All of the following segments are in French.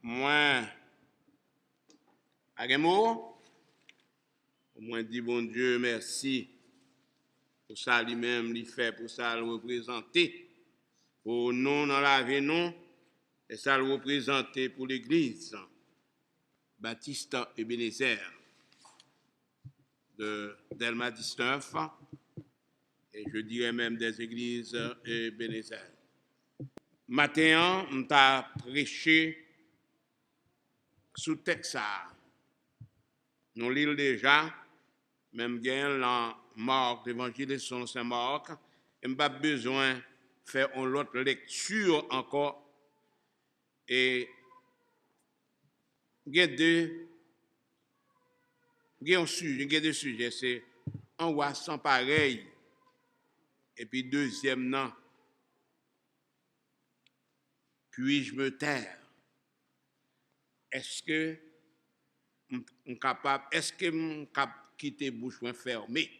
Moi, à Guémo, moi dis bon Dieu merci pour ça lui-même, lui fait, pour ça le représenter, pour nous dans la vie, nous, et ça le représenter pour l'Église, Baptiste Ebenezer, de Delma 19, et je dirais même des églises Ebenezer. Matin, on t'a prêché sous texte. Nous lisons déjà, même bien dans Marc, l'évangile de Saint-Marc, et pas besoin de faire une autre lecture encore. Et il y a deux sujets, c'est un roi sans pareil, et puis deuxième, non. Puis-je me taire? Est-ce que je suis capable de quitter bouche fermée?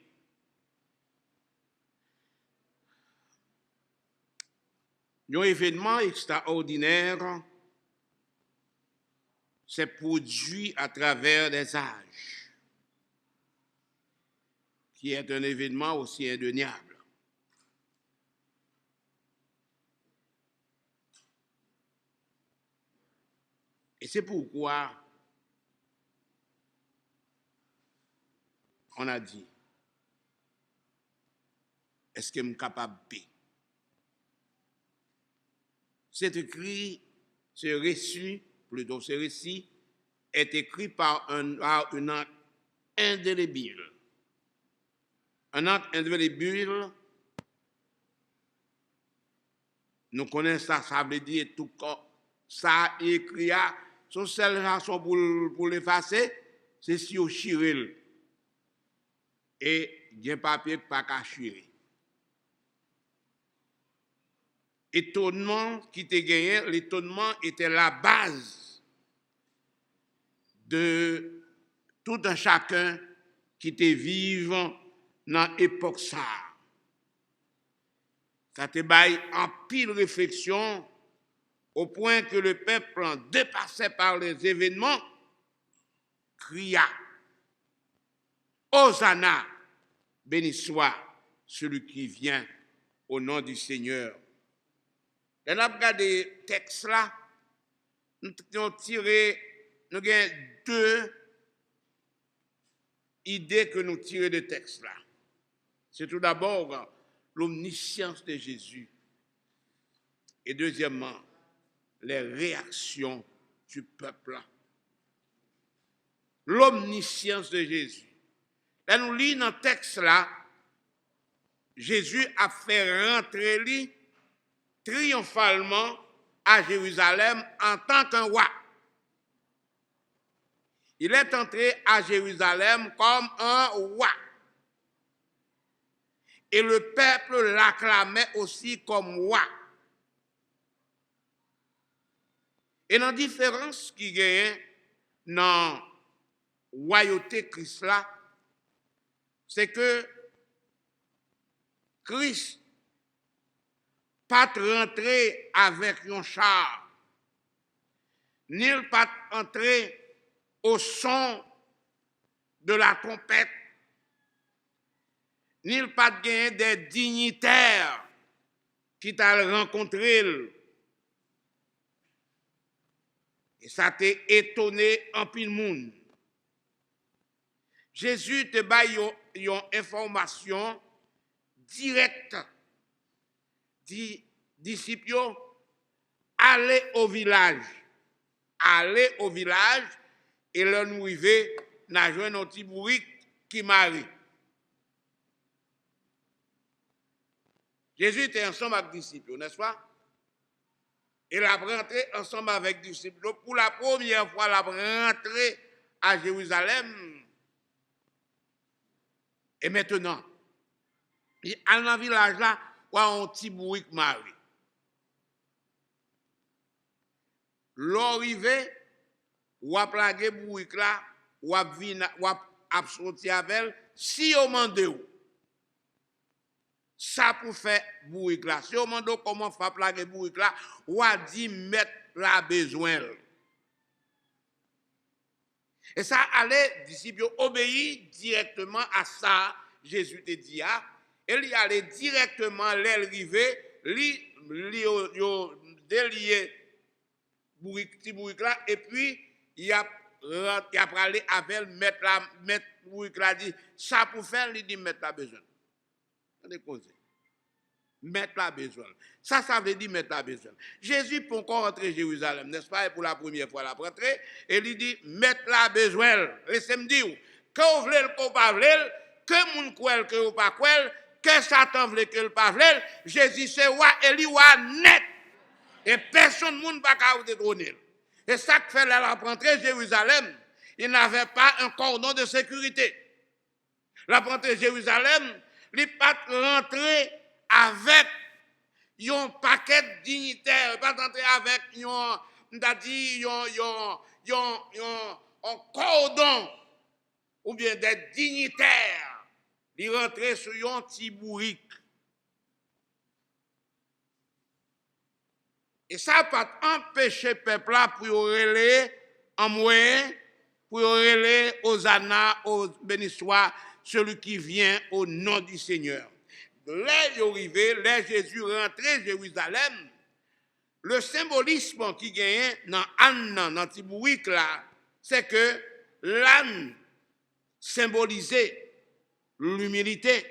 Un événement extraordinaire s'est produit à travers les âges, qui est un événement aussi indéniable. Et c'est pourquoi on a dit, est-ce que je suis capable de? C'est écrit, ce récit est écrit par un acte indélébile. Un acte indélébile, nous connaissons ça, ça veut dire tout ça écrit, son seule façon pour l'effacer, c'est si on chire. Et il y a un papier pas qu'à chirer. Étonnement qui te gagné, l'étonnement était la base de tout un chacun qui te vivant dans l'époque ça. Ça te baille en pile réflexion au point que le peuple, dépassé par les événements, cria Hosanna, béni soit celui qui vient au nom du Seigneur. Et nous avons regardé le texte là, nous avons deux idées que nous tirons de texte là. C'est tout d'abord l'omniscience de Jésus. Et deuxièmement, les réactions du peuple. L'omniscience de Jésus. Là, nous lisons dans le texte là, Jésus a fait rentrer lui triomphalement à Jérusalem en tant qu'un roi. Il est entré à Jérusalem comme un roi. Et le peuple l'acclamait aussi comme roi. Et la différence qui gagne dans la royauté Christ là, c'est que Christ pas rentré avec un char, ni pas entré au son de la trompette, ni pas gagné des dignitaires qui t'a rencontré. Et ça t'a étonné en pile monde. Jésus te baille une information directe. Dit disciples, allez au village. Allez au village et là nous arrivons, nous avons un petit bourrique qui marie. Jésus était ensemble avec les disciples, n'est-ce pas? Il a rentré ensemble avec les disciples. Pour la première fois, il a rentré à Jérusalem. Et maintenant, il y a un village là où un petit bourrique marie. L'arrivée, ou a plagué bourrique là, ou a sorti avec elle, si on demande ça pour faire bourrique là. Si on demande comment faire plaguer bourrique là, ou a dit mettre la besoin. Et ça allait, disciples obéir directement à ça, Jésus te dit, et il allait directement l'arriver, li délier petit bourrique là, et puis il a parlé avec le mettre bourrique là, dit, ça pour faire, il dit, mettre la besoin. Mettre la besoin. Ça veut dire mettre la besoin. Jésus peut encore rentrer à Jérusalem, n'est-ce pas? Et pour la première fois, la rentrer, et il dit, mettre la besoin. Laissez-moi dire, que vous voulez, que vous pas voulez, que moun kwel, que vous pas kwel, que Satan voulait, que vous pas voulez, Jésus c'est roi, et lui roi net. Et personne ne va pas détrôner. Et ça que fait la rentrer à Jérusalem, il n'avait pas un cordon de sécurité. La rentrée à Jérusalem, il n'est pas rentré avec un paquet dignitaire, pas rentrer avec un cordon ou bien des dignitaires. Il rentrait sur un petit bourrique. Et ça n'a pas empêché le peuple là pour relayer en moyen, pour relayer aux Anna, aux béni soit celui qui vient au nom du Seigneur. Là, Jésus rentré à Jérusalem, le symbolisme qui gagne dans l'âne, dans le bourrique là, c'est que l'âne symbolisait l'humilité,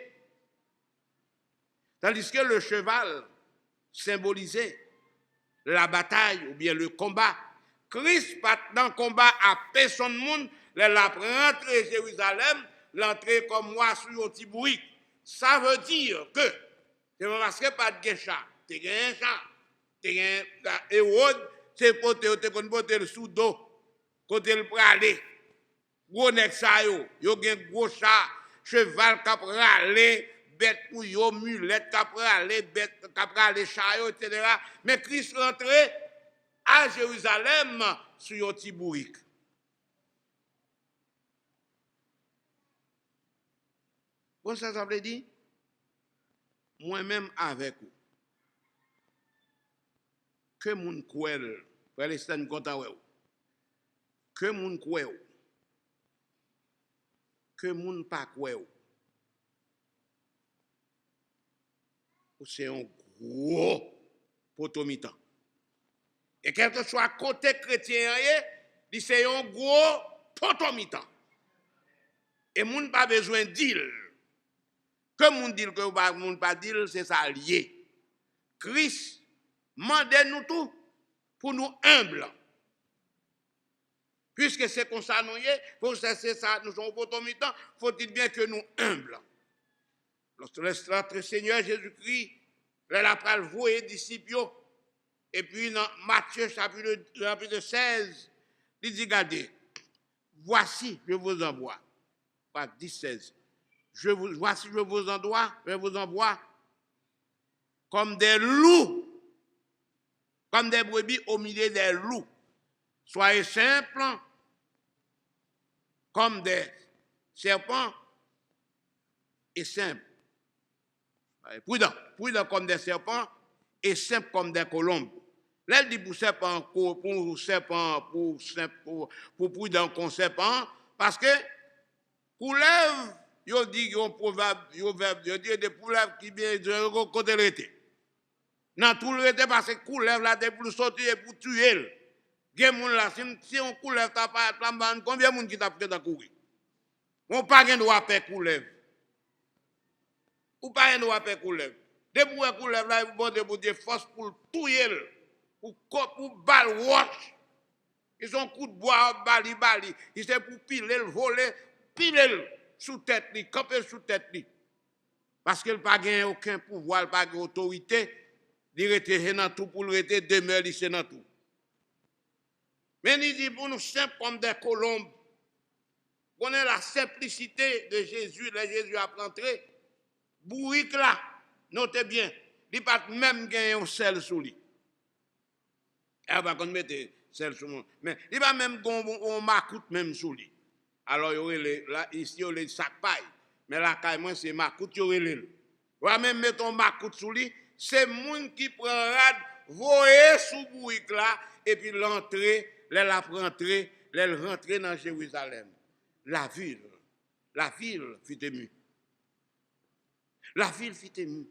tandis que le cheval symbolisait la bataille ou bien le combat. Christ pas dans le combat à personne monde, la rentrée à Jérusalem, l'entrée comme moi sur un petit bourrique. Ça veut dire que, c'est parce que pas de chat, tu as un chat, tu as un Hérode, c'est pour te le sous dos, côté le pralé. Gros nek sa yo gen gros chat, cheval qui pralé, bête pour yo, mulette qui pralé, bête qui pralé chat yo, etc. Mais Christ rentrait à Jérusalem sur un petit bourrique. Bon, ça veut dire, moi-même avec vous, que moun kouel, Palestine content ou, que moun kouel, que moun pas kouel, c'est un gros potomitan. Et quel que soit côté chrétien, c'est un gros potomitan. Et moun pas besoin d'il. Que moun dit que moun pas dit, c'est ça lié. Christ mandait nous tout pour nous humbles. Puisque c'est comme ça nous est, pour c'est ça nous sommes potomitans, faut-il bien que nous humbles. Notre Seigneur Jésus-Christ, il a pris le voyer disciples, et puis dans Matthieu chapitre 16, il dit, regardez, voici, je vous envoie. Pas 16. Voici, je vous envoie comme des loups, comme des brebis au milieu des loups. Soyez simples comme des serpents et simples. Prudents comme des serpents et simples comme des colombes. Là, il dit pour serpent, pour prudent comme serpent, parce que couleuvre, il dit un proverbe, il dit des couleuvres qui viennent de côté l'été. Dans tout l'été, parce que couleuvre là, c'est pour sortir et pour tuer. Si on couleuvre, combien de monde qui t'a fait dans courir? On n'a pas de droit à faire couleuvre. Ou pas de droit à faire couleuvre. Depuis que couleuvre là, vous avez pour des forces pour tuer, pour balle watch. Ils ont coup de bois, bali. Ils sont pour piler, voler, piler sous tête, camper sous tête. Parce qu'il n'a pas aucun pouvoir, il n'a pas d'autorité. Il était dans tout pour le rester, demeure dans tout. Mais il dit pour nous simples comme des colombes. On a la simplicité de Jésus. Là, Jésus a rentré. Bourrique là, notez bien, il n'a pas même gagné un sel sous lui. Il va qu'on mette sel sous moi. Mais il va même gagner un macoute même sous lui. Alors, ici, il y a les sacs paille. Mais là, carrément, c'est macoute, il y a les. Il va même mettre un macoute sous lui. C'est moun qui prend rad, voyer sous bourrique là, et puis l'entrée, là, la rentrée, elle rentrait dans Jérusalem, la ville fut émue. La ville fut émue.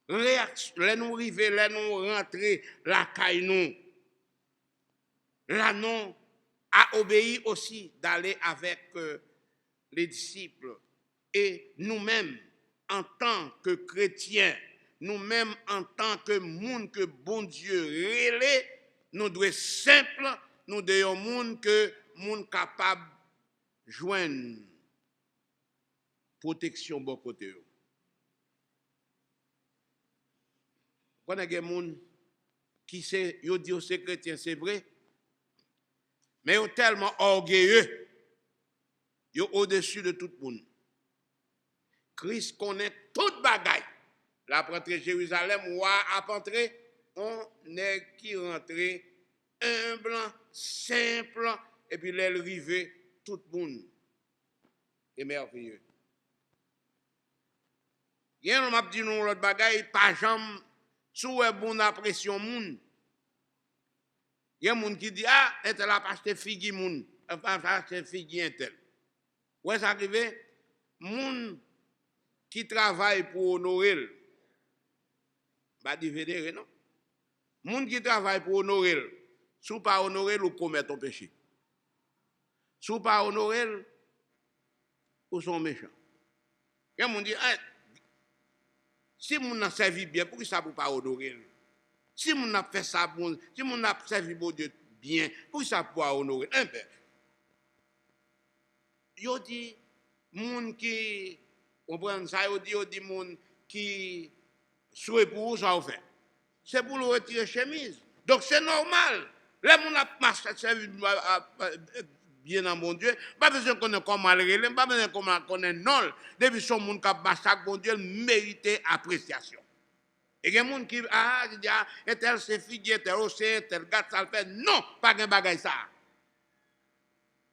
Réaction, là nous arrivons, là nous rentrons, la caille nous. Là non a obéi aussi d'aller avec les disciples. Et nous-mêmes, en tant que chrétiens, nous-mêmes en tant que monde que bon Dieu relais, nous devons simple, nous devons monde que monde capable de joindre protection bon côté. Quand il y a des gens qui disent c'est chrétien, c'est vrai, mais ils sont tellement orgueilleux, ils sont au-dessus de tout le monde. Christ connaît toute bagaille. La rentrée Jérusalem, ou à entrer, on est qui rentré humble, simple, et puis l'aile rivé, tout le monde est merveilleux. Il y a un dit nous l'autre bagaille, pas jamais sous un bon appréciation moun. Il y a un monde qui dit ah, elle a pas acheté figue moun, elle a pas acheté figue intel. Où est-ce arrivé? Moun qui travaille pour honorer, pas di vénéré non. Moun qui travaille pour honorer, sous pas honorer ou commettre un péché. Sous pas honorer ou sont méchants. Il y a moun dit ah, si moun a servi bien, pourquoi ça pour pas honorer? Si moun a fait ça bon, si moun a servi bon Dieu bien, pourquoi ça pour pas honorer? Un peu. Yo dit moun qui on prend ça, yo dit moun qui souhaite pour ça au fait. C'est pour le retirer chemise. Donc c'est normal. Là moun a servi bien dans mon Dieu, pas besoin qu'on ait comment le pas besoin qu'on ait non. Depuis son moun qui a chaque bon Dieu mérite appréciation. Et il y a des gens qui disent ah, tel c'est fille, tel c'est tel gars ça le fait. Non, pas de bagaille ça.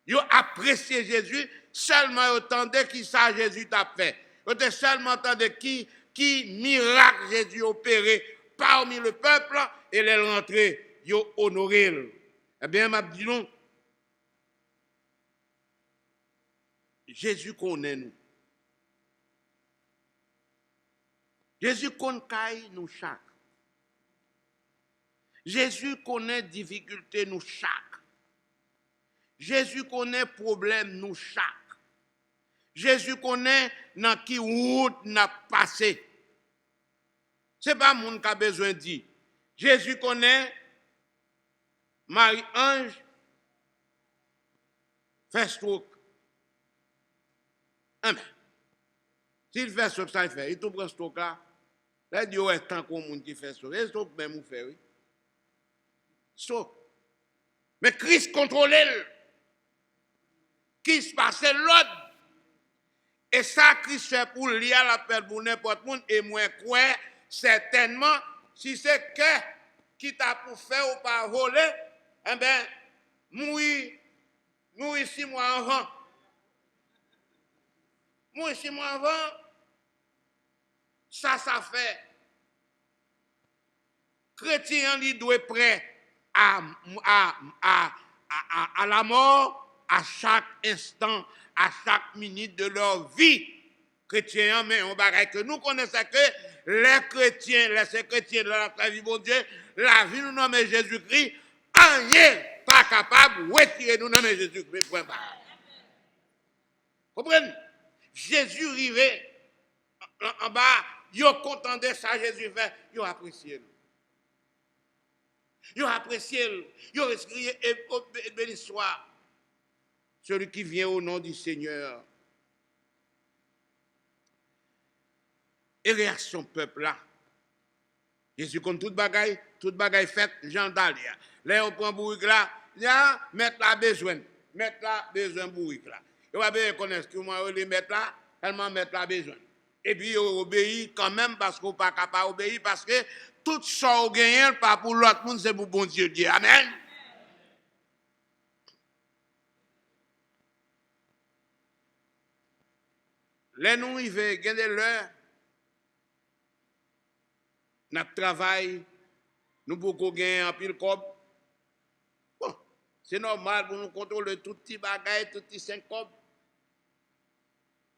Ils apprécié Jésus seulement autant de qui ça Jésus t'a fait. Ils seulement autant de qui miracle Jésus opéré parmi le peuple et les rentrées, ils ont honoré. Eh bien, m'a dit non. Jésus connaît nous. Jésus connaît nous chaque. Jésus connaît difficulté nous chaque. Jésus connaît problème nous chaque. Jésus connaît dans qui route n'a passé. C'est pas monde qui a besoin de dire. Jésus connaît Marie-Ange fait stroke. Amen. S'il fait stroke, ça il fait. Il te prend stroke là. Là, il dit, ouais, tant qu'on monde qui fait stroke. Et stroke même, vous fait, oui. Stroke. Mais Christ contrôle. Christ passe l'autre. Et ça, Christ fait pour lier la paix pour n'importe monde. Et moi, quoi, certainement, si c'est que qui t'a pour faire ou pas voler, eh bien, mourir 6 mois avant. Mourir 6 mois avant, ça fait. Chrétien, il doit être prêt à la mort à chaque instant, à chaque minute de leur vie. Chrétiens, mais on bagaille que nous connaissons que les chrétiens de la vie de Dieu, la vie nous nomme Jésus-Christ, rien pas capable de retirer nous nomme Jésus-Christ. Point barre. Comprenez? Jésus arrivé en bas, ils ont content de ça, Jésus fait, ils ont apprécié. Ils ont apprécié, ils ont crié, béni soit celui qui vient au nom du Seigneur. Et réaction peuple là. Jésus comme toute bagaille faite, Jean Dalia. Là on prend bourrique là, mettre là besoin bourrique là. Il va bien connaître que moi les mettre là, tellement mettre là besoin. Et puis il obéit quand même parce qu'on pas capable d'obéir parce que tout ça on gagne pas pour l'autre monde c'est pour bon Dieu. Amen. Là nous il veut gagner l'heure. Notre travail, nous pouvons gagner un pile cob, C'est normal pour nous contrôler tout petit bagaille, tout petit syncope.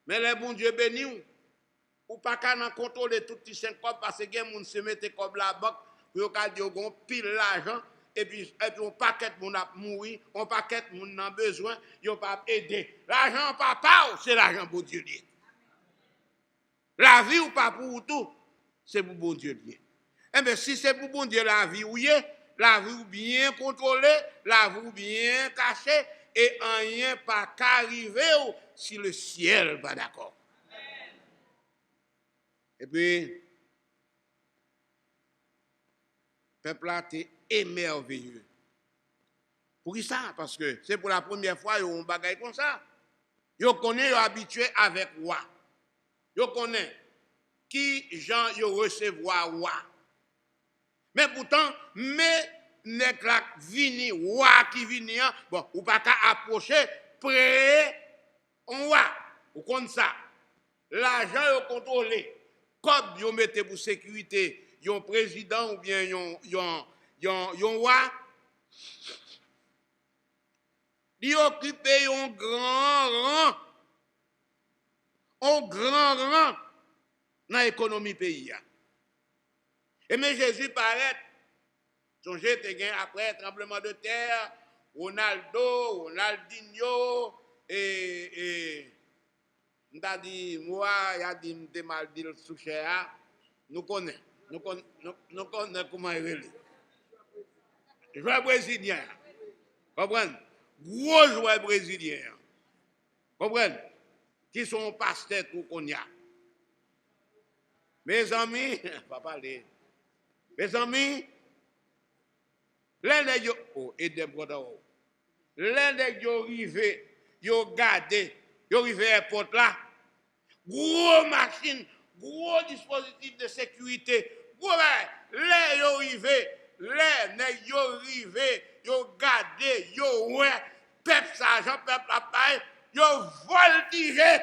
Mais les bon Dieu béni ou pas qu'à contrôler tout petit syncope parce que les gens se mettent comme la banque pour qu'ils aient pile l'argent et puis on paquet moun a mouri, on paquet moun a besoin, ils pas aider. L'argent papa, c'est l'argent pour Dieu. La vie ou pas pour tout, c'est pour bon Dieu. Eh bien, si c'est pour bon Dieu la vie ou bien contrôlée, la vie ou bien cachée, et rien pas qu'arriver si le ciel pas d'accord. Et puis, le peuple a été émerveilleux. Pour qui ça? Parce que c'est pour la première fois qu'ils ont un bagage comme ça. Ils connaissent, ils sont habitués avec roi. Ils connaissent qui gens ils recevoir roi. Mais pourtant, mais n'est là vini roi qui vini bon, ou pas qu'à approcher près on roi. Ou comme ça. L'argent est contrôlé. Comme vous mettez pour sécurité, yon président ou bien yon roi, il occupe un grand rang dans l'économie pays. Et mais Jésus paraît, songez après tremblement de terre, Ronaldinho, et m'ta dit, moi, il a dit, m'te mal dit le souché, nous connaissons comment il est. Joueur brésilien, comprenez? Gros joueur brésilien, comprenez? Qui sont pasteurs tout qu'on y a. Mes amis, pas parler. Mes amis, l'un des gens, oh, et des brodas, l'un des gens arrivés, ils ont gardé, ils ont arrivé à l'airport là, gros machine, gros dispositif de sécurité, gros, les gens arrivés, les gens arrivés, ils ont gardé, ils ont ouais, peuple s'argent, peuple la paille, ils ont voltigé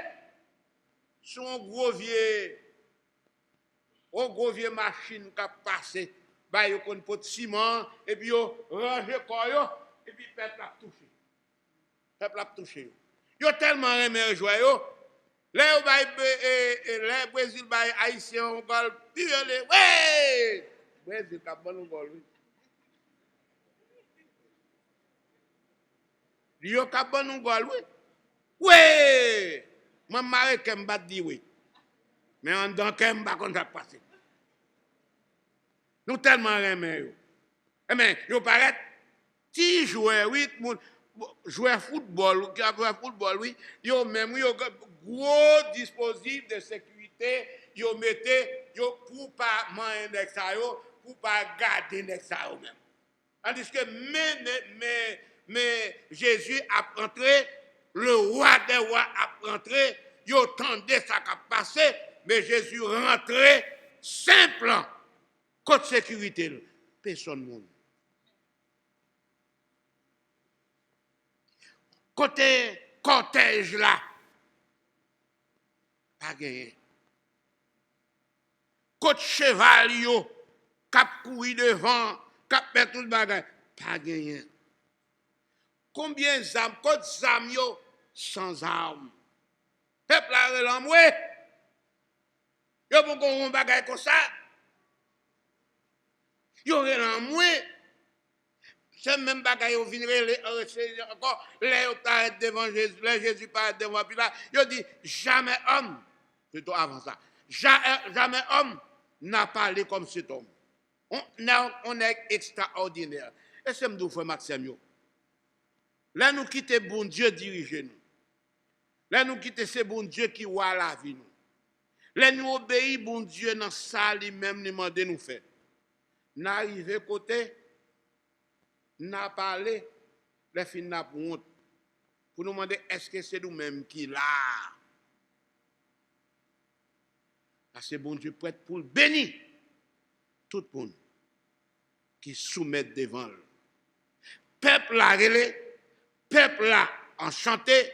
sur un gros vieux machine qui a passé, bah, ils ont un pot de ciment, et puis ils ont rangé corps, et puis le peuple a touché. Le peuple a touché. Ils ont tellement aimé jouer, les Brésil, les Haïtiens, on va le ouais! Brésil, qui a bon ou bon, oui. Ils ont bon ou bon, oui. Oui! Moi, je m'arrête que je me dis oui. Mais en tant que je ne sais pas passer. Nous tellement aimons. Mais ils paraissent, si joueurs, oui, joueurs football, qui a joué football, oui, ils ont même un gros dispositif de sécurité, ils ont mis pour pas manger pour pas garder même. Tandis que mais Jésus a entré, le roi des rois a entré, ils entendaient ça qui a passé, mais Jésus rentrait simple. Côté sécurité, personne ne monde. Côté cortège là, pas gagné. Côté cheval yo, cap courir devant, cap mettre tout le bagage, pas gagné. Combien d'armes, côté d'armes yo, sans armes. Peuple a relamoué. Yo pour qu'on bagage comme ça. Yo relamoué. C'est même bagaille au viendrait encore les paraît devant Jésus, les Jésus paraît devant Pilate. Il dit jamais homme, plutôt avant ça, jamais homme n'a parlé comme cet homme. On est extraordinaire. Et c'est me frère Maxime. Là nous quitter bon Dieu diriger nous. Là nous quitter c'est bon Dieu qui voit la vie nous. Là nous obéir bon Dieu dans ça lui-même demander nous faire. N'arriver côté n'a parlé, les filles n'a pour honte. Pour nous demander, est-ce que c'est nous-mêmes qui là? Parce que bon Dieu prête pour le bénir tout le monde qui soumet devant lui. Peuple là relé, peuple là enchanté,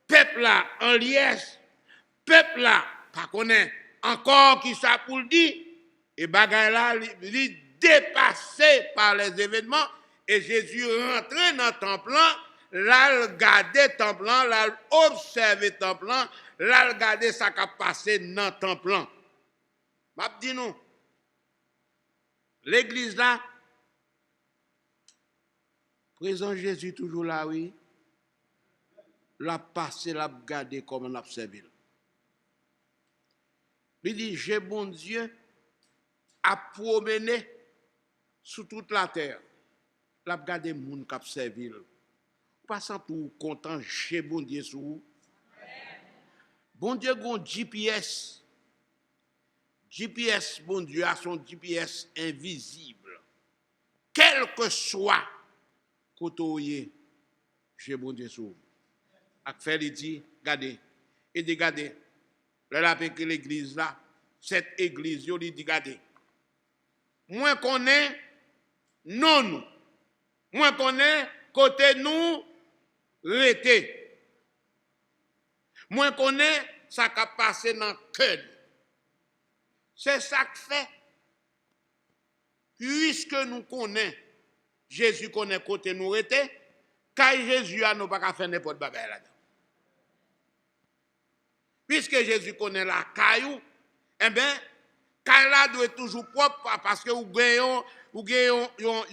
peuple là en liesse, peuple là pas connaît encore qui ça pour le dire, et bagaille là, il dépassé par les événements. Et Jésus rentrait dans le temple, là, il regardait le temple, là, il observait le temple, là, il regardait ça qui a passé dans le temple. Je dis non. L'église là, présent Jésus toujours là, oui. L'a passé, l'a regardé comme on a observé. Il dit, j'ai bon Dieu à promener sur toute la terre. L'a regardé les gens qui observé. Pas sans tout content, j'ai bon Dieu sur vous. Bon Dieu a un GPS. GPS, bon Dieu, a son GPS invisible. Quel que soit côté, j'ai bon Dieu sur vous. Ak fait, il dit, regardez, il dit, regardez, là, avec l'église là, cette église, il dit, regardez, moi qu'on est, non nous, moi qu'on est, côté nous, rété. Moi qu'on est, ça qui a passé dans le cœur. C'est ça que fait. Puisque nous connaissons, Jésus connaît côté nous rété, quand Jésus a nous pas faire n'importe quoi là-dedans. Puisque Jésus connaît la caillou, eh bien, caillou doit être toujours propre parce que vous avez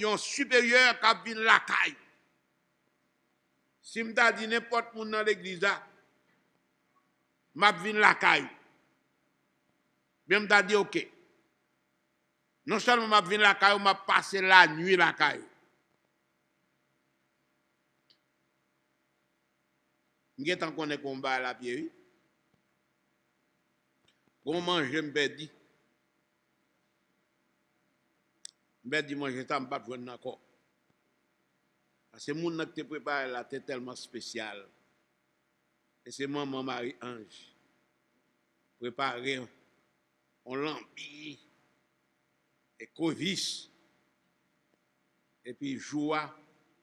un supérieur qui a vu la caillou. Si je me dis n'importe où dans l'église, je vais la caillou. Bien, je me dis, ok. Non seulement je vais la caillou, je vais passer la nuit la caillou. Je vais connaître combat à la pied. Comment je me dis? Je me dis, moi, je ne vais pas jouer encore. Parce que les gens qui te préparent là, c'est tellement spécial. Et c'est maman Marie-Ange. Préparer, on l'embille, et covis. Et puis, joie,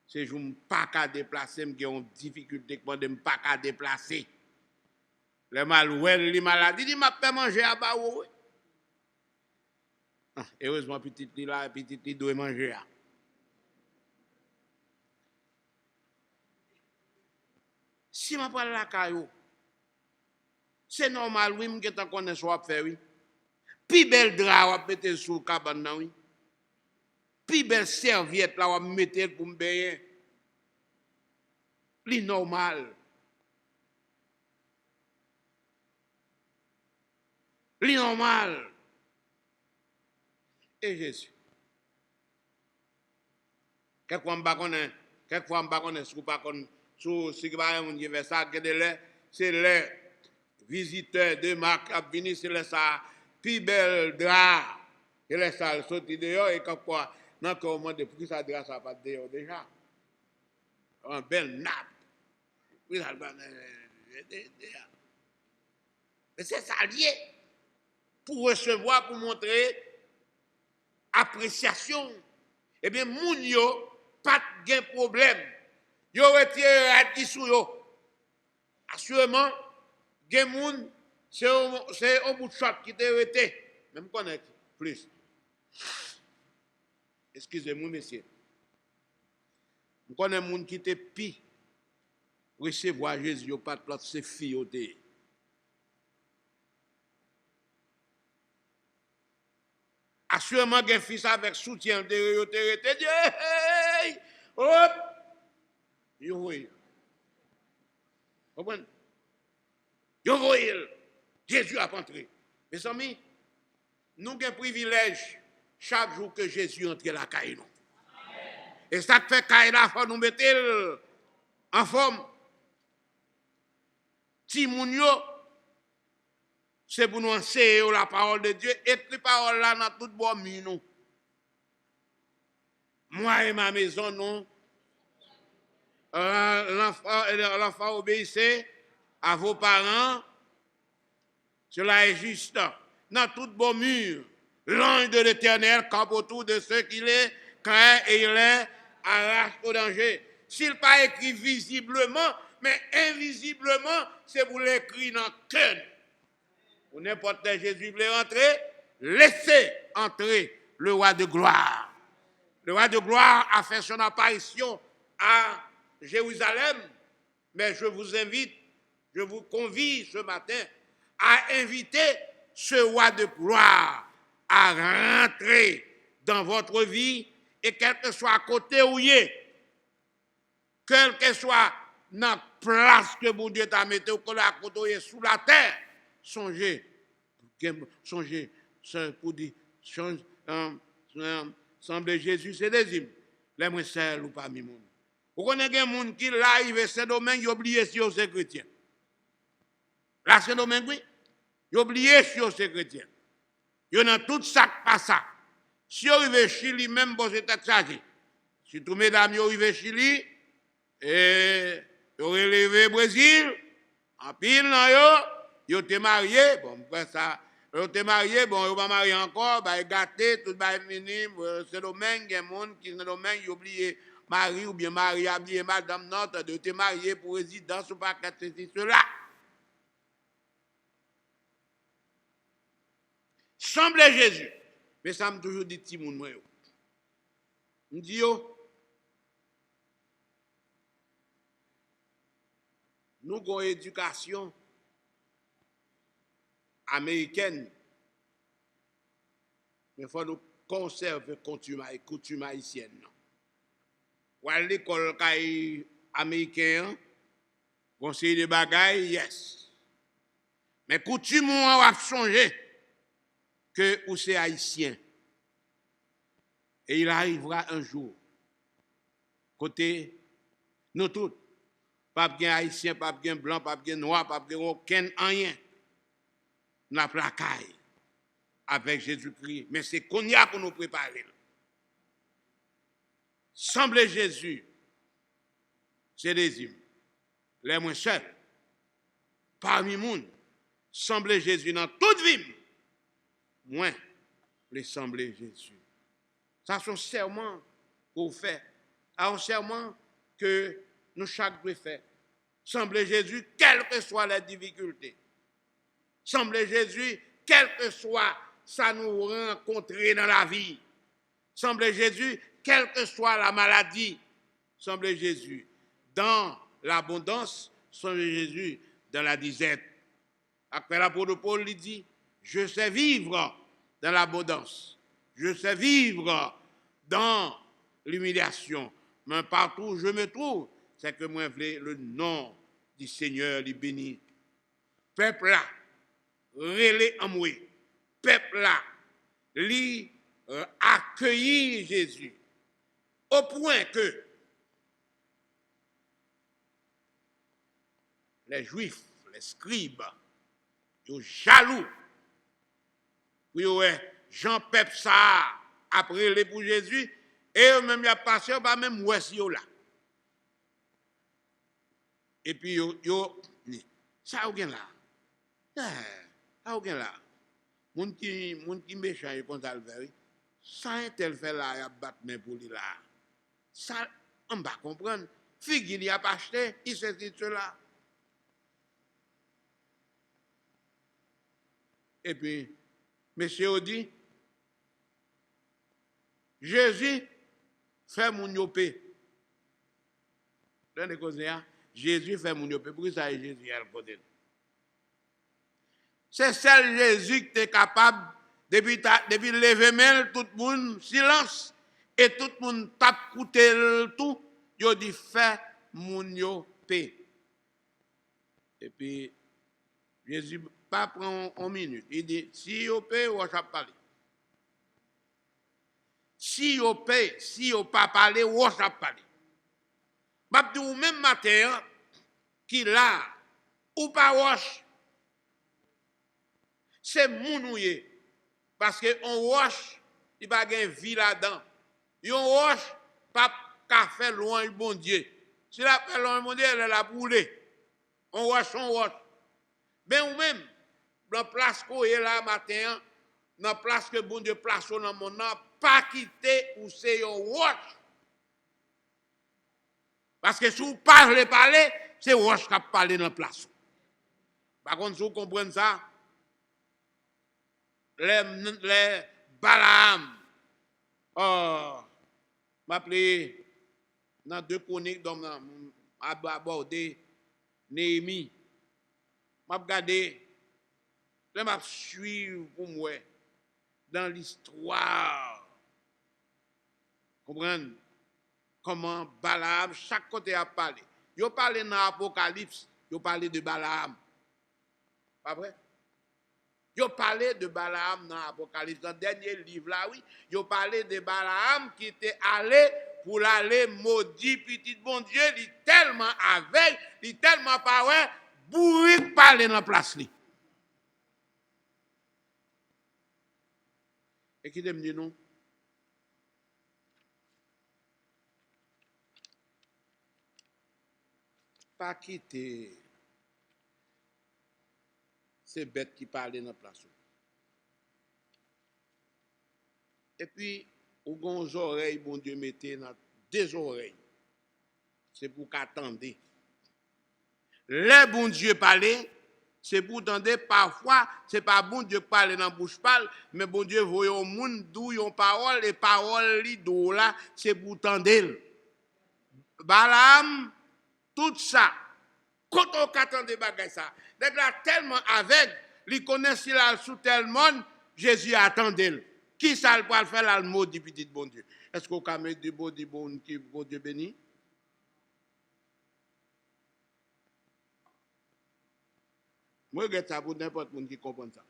c'est je ne pas qu'à déplacer, j'ai une difficulté pour ne pas qu'à déplacer. Les malouels, les maladies, ils m'ont fait manger à bas. Heureusement, petite là, petite doit manger. Si je prends la caillou, c'est normal, oui, je ne connais pas faire, oui. Puis belle drap, je mettre sur le cabane, oui. Puis belle serviette, là, je mettre pour me baigner. C'est normal. C'est normal. Et Jésus. Quelquefois, je ne connais pas si je ne ça, c'est les visiteurs de Marc qui viennent, c'est ça, plus belle drap, et les salles sautent dehors, et quelquefois, non, comment de plus ça drap, ça pas dehors déjà. Un bel nappe. Mais c'est ça lié. Pour recevoir, pour montrer appréciation. Eh bien, moun yo, pas de problème. Yo retire radis sou yo. Assurément, gen moun, c'est un bout de shot qui te rete. Même connaître plus. Excusez-moi, messieurs. Je connais moun qui te pi. Recevoir Jésus, yo pas de place, c'est fioté. Assurément, gen fils avec soutien de yo te rete. Hey! Hop! Yo voyez. Comprenez? Yo voyez. Jésus a entré. Mes amis, nous avons un privilège chaque jour que Jésus entre la caille. Et ça fait caille là, il faut nous mettre en forme. Si moun yo, c'est pour nous enseigner la parole de Dieu. Et la parole là, dans tout bon nous. Moi et ma maison, non. L'enfant obéissez à vos parents. Cela est juste. Dans tout bon mur, l'ange de l'Éternel campe autour de ceux qui les craignent et il les arrache au danger. S'il pas écrit visiblement, mais invisiblement, c'est pour l'écrire dans le cœur. Pour n'importe quel Jésus veut entrer, laissez entrer le roi de gloire. Le roi de gloire a fait son apparition à Jérusalem, mais je vous invite, je vous convie ce matin à inviter ce roi de gloire à rentrer dans votre vie et quel que soit à côté où il est, quel que soit la place que mon Dieu t'a mis ou que la côté sous la terre, songez, pour dire, semble Jésus, c'est des hymnes. Les moins seuls ou parmi nous. Vous connaissez des gens qui arrivent à Saint-Domingue, ils oublient si c'est chrétien. Là, Saint-Domingue, oui, ils oublient si c'est chrétien. Ils ont tout ça pas ça. Si vous arrivez à Chili, même, vous êtes chargé. Si tous mesdames, vous arrivez à Chili, et vous relevez Brésil, en pile, vous êtes mariés, bon, ça. Vous êtes marié, bon, vous pas marié encore, bah, gâté, tout va fini, c'est le même, il y a des gens qui sont le même, ils oublient mari ou bien mari, oublié madame notre, de te marier pour résidence ou pas, ceci, cela. Semble Jésus. Mais ça m'a toujours dit, petit monde, moi, me dit, nous avons une éducation américaine, mais il faut nous conserver coutume haïtienne. Ou à l'école américaine, conseiller de bagaille, yes. Mais coutume, on va changer que ou c'est haïtien. Et il arrivera un jour, côté nous tous, pas bien haïtien, pas bien blanc, pas bien noir, pas bien aucun rien, la placaille avec Jésus-Christ. Mais c'est qu'on y a pour nous préparer. Semble Jésus, c'est des hymnes. Les moins seuls, parmi monde, semble Jésus dans toute vie. Moins, les sembler Jésus. Ça, c'est un serment qu'on fait. Un serment que nous chaque devons faire. Sembler Jésus, quelles que soient les difficultés. Sembler Jésus, quel que soit ça nous rencontrer dans la vie. Sembler Jésus, quelle que soit la maladie. Sembler Jésus dans l'abondance. Sembler Jésus dans la disette. Après l'apôtre Paul, il dit, je sais vivre dans l'abondance. Je sais vivre dans l'humiliation. Mais partout où je me trouve, c'est que moi, le nom du Seigneur, lui béni. Peuple là, relais en moi. Peuple là, lui accueillir Jésus. Au point que les Juifs, les scribes, ils sont jaloux. Oui, ouais, Jean-Pep ça, après les pour Jésus, et eux-mêmes, il y a passé, bah même ouest là. Et puis, ça ou bien là. Ça ou bien là. Moun qui méchant, il pense à le faire. Ça, un tel fait là, il a battu main pour lui là. Ça, on va comprendre. Figue, il y a pas acheté, il s'est dit cela. Et puis, monsieur dit, Jésus fait mon yopé. Donnez cause là. Jésus fait mon yopé. Pourquoi ça Jésus à le côté? C'est seul Jésus qui est capable, depuis lever main, tout le monde silence, et tout le monde tape coûter tout, il dit fait mon yopé. Et puis, Jésus pas prend une minute. Il dit, si yopé, on va parler. Si vous paye, si vous pas parler, vous ne parler. Je dis même matin, qui là, ou pas wash, c'est mounouye. Parce qu'on wash, il n'y a pas de vie là-dedans. On wash, pas qu'à faire loin le bon Dieu. Si la fait loin le bon Dieu, elle a brûlé. On wash. Mais ou même, dans la place qu'on est là matin, dans la place que bon Dieu place dans mon nom, pas quitter ou c'est un watch. Parce que si vous parlez, c'est watch qui a parlé dans la place. Par contre, si vous comprenez ça, les Balaam, m'appelé dans 2 chroniques dont abordé Néhémie. M'a regardé, là m'a suivre pour moi dans l'histoire. Comprenez comment Balaam chaque côté a parlé. Yo parlé dans l'Apocalypse, yo parlé de Balaam. Pas vrai? Yo parlé de Balaam dans l'Apocalypse, dans le dernier livre là, oui. Yo parlé de Balaam qui était allé pour aller maudit petit bon Dieu, il est tellement aveugle, il est tellement pas ouais, bourrique parler dans la place li. Et qui me dit non? Pas quitter ces bêtes qui parlent dans la place. Et puis, ou gon oreilles, bon Dieu, mettez dans 2 oreilles. C'est pour qu'attendre. Le bon Dieu parler, c'est pour entendre parfois, c'est pas bon Dieu parler dans la bouche parle, mais bon Dieu voit au monde d'où yon parole, et parole li d'où là, c'est pour entendre. Balaam, tout ça, quand on attend des bagages ça, dès là tellement aveugle, il connaît s'il a sous tel monde, Jésus attendait. Qui ça le peut faire là le mot du petit bon Dieu? Est-ce qu'on peut mettre du bon Dieu béni? Moi, je ça pour n'importe qui comprend ça.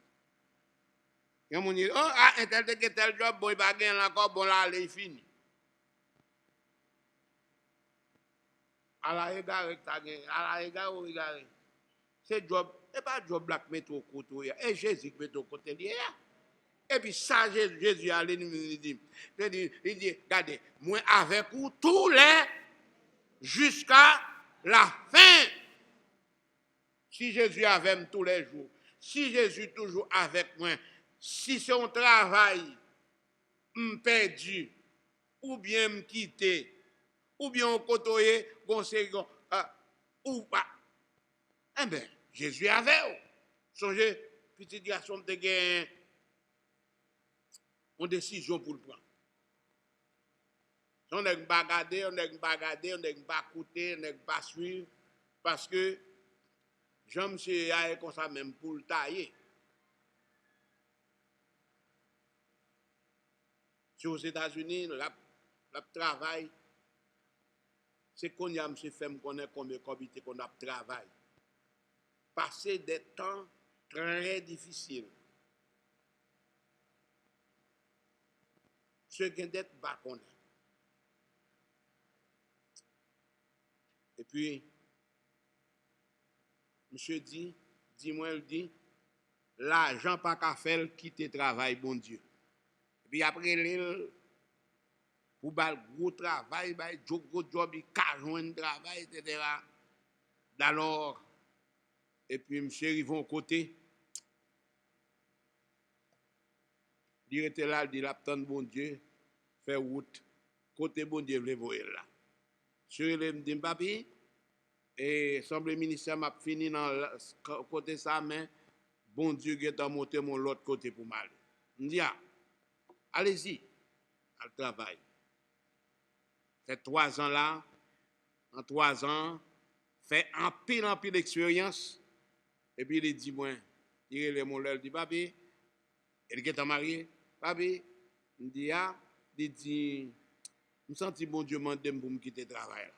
Il y a des gens qui disent, oh, un tel job, bon, il va gagner encore, bon, là, il est fini. À la égard, c'est job, et pas job là, mettre au côté, et Jésus qui met au côté. Et puis ça, Jésus allait nous dire, il dit, regardez, moi avec vous tous les, jusqu'à la fin. Si Jésus avec moi tous les jours, si Jésus toujours avec moi, si c'est un travail, me perdu, ou bien me quitter, ou bien on côtoyer, ou pas. Eh bien, Jésus avec vous. Songez, petit garçon de gagner une décision pour le prendre. On n'est pas regarder, on n'est pas regarder, on n'est pas écouter, on n'est pas suivre, parce que j'aime c'est comme ça même pour le tailler. Si aux États-Unis, le travail, c'est qu'on a fait combien de qu'on a travail. Passer des temps très difficiles. Ce qui est pas connaître. Et puis, monsieur dit, dis-moi, il dit, l'argent pas qu'à faire quitter travail, bon Dieu. Et puis après, pour faire gros travail, gros job, il a joindre travail, etc. Alors, et puis monsieur arrive au côté, il était là, il dit, l'attendre bon Dieu, fait route, côté bon Dieu, le voir là. Sur le me dit, papi, et semble ministère m'a fini dans côté ça, mais bon Dieu qui est monté mon l'autre côté pour m'aller. Je dis, ah, allez-y, à le travail. Fait 3 ans là, en 3 ans, fait un pile d'expérience, et puis il dit, moi, il est mon l'heure, il dit, papi, il est marié, papi, il dit, ah, il dit, je me sens bon Dieu mandé pour me quitter le travail.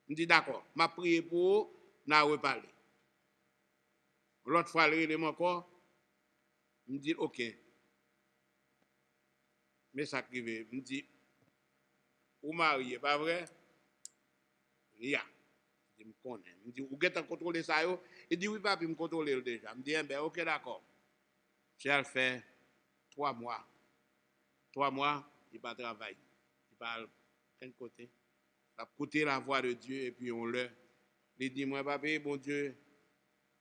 Je dis d'accord, je prié pour vous, n'a reparlé. L'autre fois, il est encore, je me dis ok. Mais ça arrive, je me dis, vous mariez, pas vrai? Rien. Je me connais. Je me dis, vous êtes contrôler ça? Il dit oui, papi, me contrôler déjà. Je me dis, eh bien, ok, d'accord. J'ai fait 3 mois. 3 mois, il pas travail. Il parle d'un côté. Il a écouté la voix de Dieu et puis on le. Il dit, moi, papi, bon Dieu,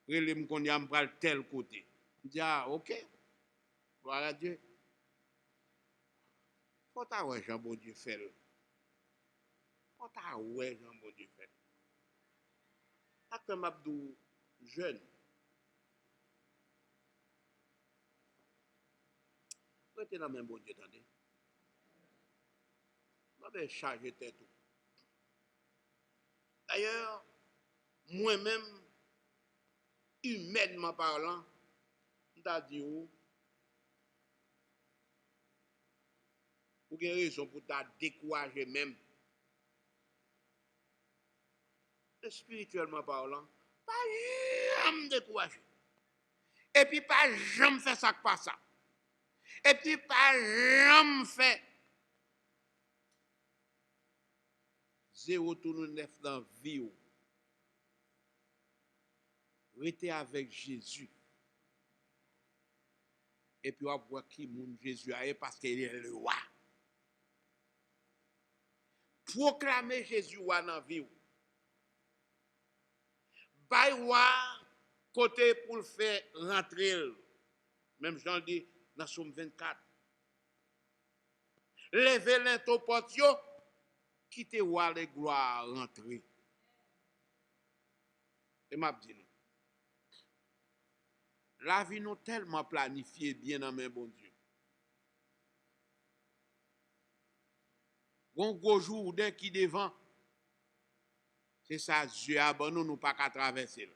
relève-moi qu'on y a tel côté. Je dis, ah, ok. Voilà Dieu. Faut t'avoir Jean bon Dieu fait. Faut t'avoir Jean bon Dieu fait. Après m'abdou jeune. Prêtez la main, bon Dieu, attendez. Je vais charger tête. D'ailleurs, moi-même, humainement parlant, je dit, pour une raison pour te décourager même. Spirituellement parlant, pas jamais décourager. Et puis pas jamais faire ça pas ça. Et puis pas jamais faire zéro tourne neuf dans la vie. Restez avec Jésus. Et puis on va voir qui moun Jésus a parce qu'il est le roi. Proclamer Jésus roi dans la vie. Bay roi côté pour le faire rentrer. Même Jean dit dans Somme 24. Levez l'into portio, quittez roi les gloires rentrer. Et m'a dit nous. La vie nous tellement planifiée bien dans main bon Dieu. Bon gros jour d'un qui devant. C'est ça, Dieu a bon nous pas qu'à traverser.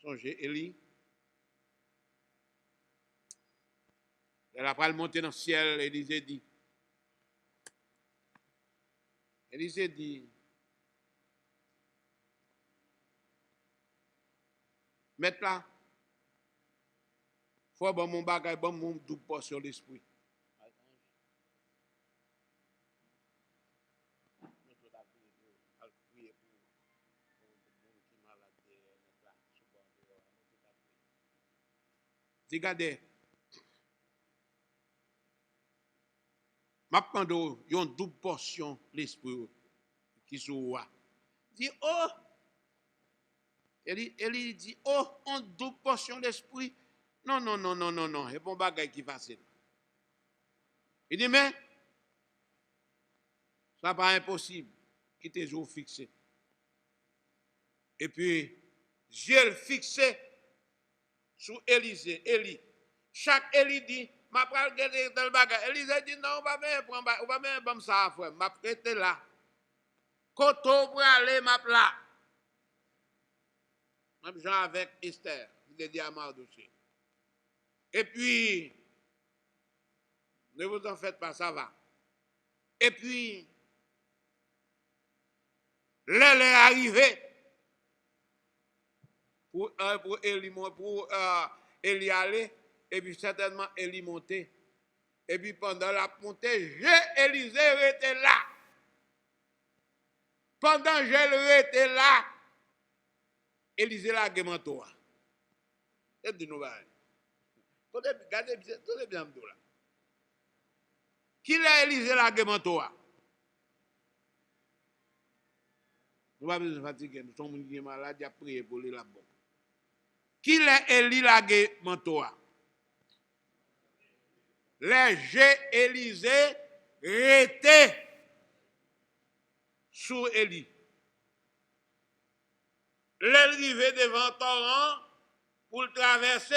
Songez, Élie. Elle a pas monter dans le ciel, Élisée dit. Élisée dit. Mettre là. Faut bon mon bagage, bon mon double portion l'esprit. Regardez, ma prendre une double portion l'esprit qui soit. Dit oh, elle dit oh, une double portion l'esprit. Non, non, non, non, non, non, c'est bon bagage qui facile. Il dit mais ça pas impossible, qui te joue fixé. Et puis Dieu fixé sur Élisée, Élie. Chaque Élie dit, m'a pas regarder dans le bagage. Élisée dit non, on va même prendre ça à faire, m'a prêté là. Quand on pour aller m'a là. Même Jean avec Esther, il a dit à Mardoché. Et puis ne vous en faites pas, ça va. Et puis l'elle est arrivée pour Élie aller, et puis certainement Élie monter. Et puis pendant la montée, Élisée était là. Pendant que était là, Élisée l'a guémanto. Et dit nous, regardez bien, là. Qui l'a Élisée l'a guémanto? Nous ne sommes pas fatigués, nous sommes malades, il a prié pour lui là-bas. Qui l'a Élie l'a guémanto? Les Élisée étaient sous Élie. L'arrivée devant torrent pour le traverser,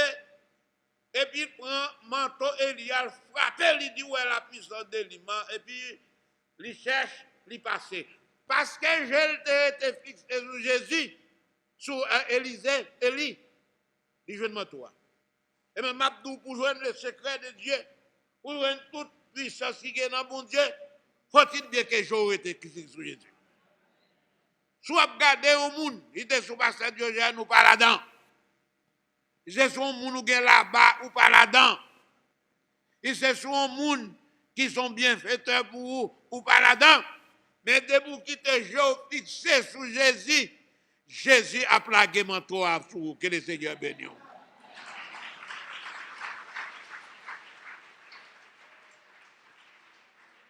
et puis il prend manteau Élie, il frappe, il dit où est la puissance d'Élie, et puis il cherche, il passe. Parce que j'ai été fixé sur Jésus, sur Élisée, Élie, il joue de manteau. Et même Abdou pour joindre le secret de Dieu, pour joindre toute puissance qui est dans bon Dieu, faut-il bien que j'aurais été fixé sur Jésus. Soit regarder au monde, il était sous pasteur Diogène ou pas là-dedans. C'est son monde qui est là-bas ou pas là-dedans. Et c'est son monde qui sont bienfaiteurs pour vous ou pas là-dedans. Mais de vous qui te fixé sous Jésus, Jésus a plagué mon toit sur vous. Que le Seigneur bénisse.